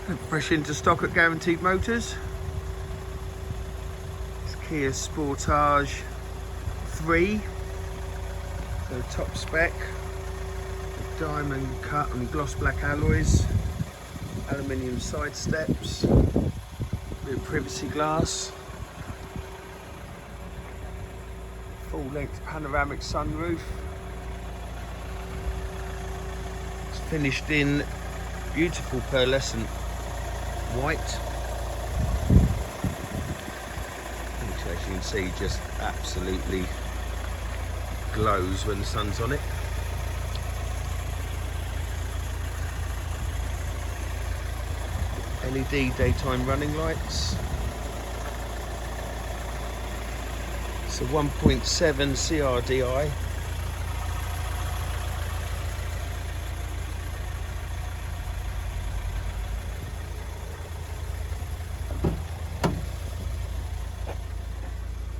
Fresh into stock at Guaranteed Motors. It's Kia Sportage 3, so top spec, with diamond cut and gloss black alloys, aluminium side steps, with privacy glass, full length panoramic sunroof. It's finished in beautiful pearlescent white, which as you can see just absolutely glows when the sun's on it. LED daytime running lights. It's a 1.7 CRDi.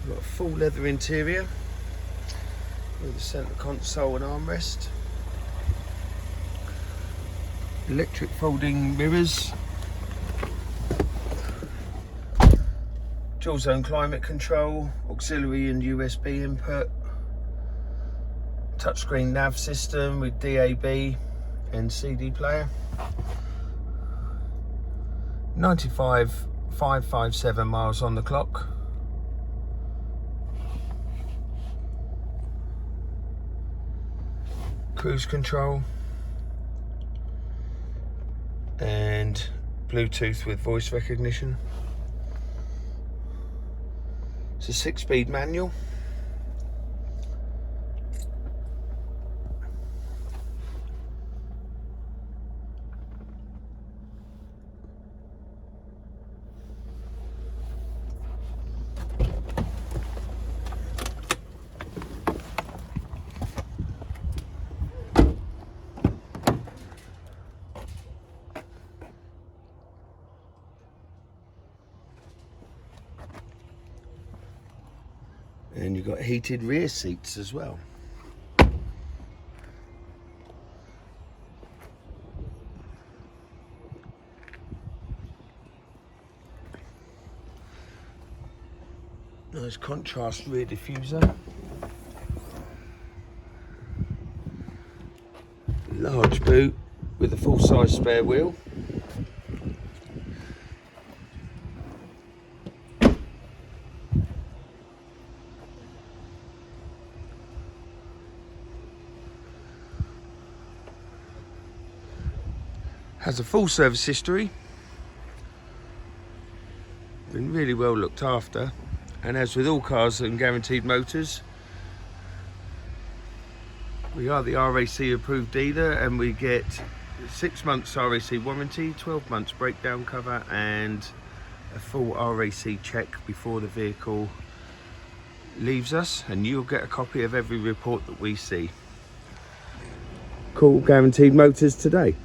Got a full leather interior with a centre console and armrest. Electric folding mirrors. Dual zone climate control, auxiliary and USB input. Touchscreen nav system with DAB and CD player. 95,557 miles on the clock. Cruise control and Bluetooth with voice recognition. It's a 6-speed manual. And you've got heated rear seats as well. Nice contrast rear diffuser. Large boot with a full-size spare wheel. Has a full service history, been really well looked after, and as with all cars and Guaranteed Motors, we are the RAC approved dealer and we get 6 months RAC warranty, 12 months breakdown cover and a full RAC check before the vehicle leaves us, and you'll get a copy of every report that we see. Call Guaranteed Motors today.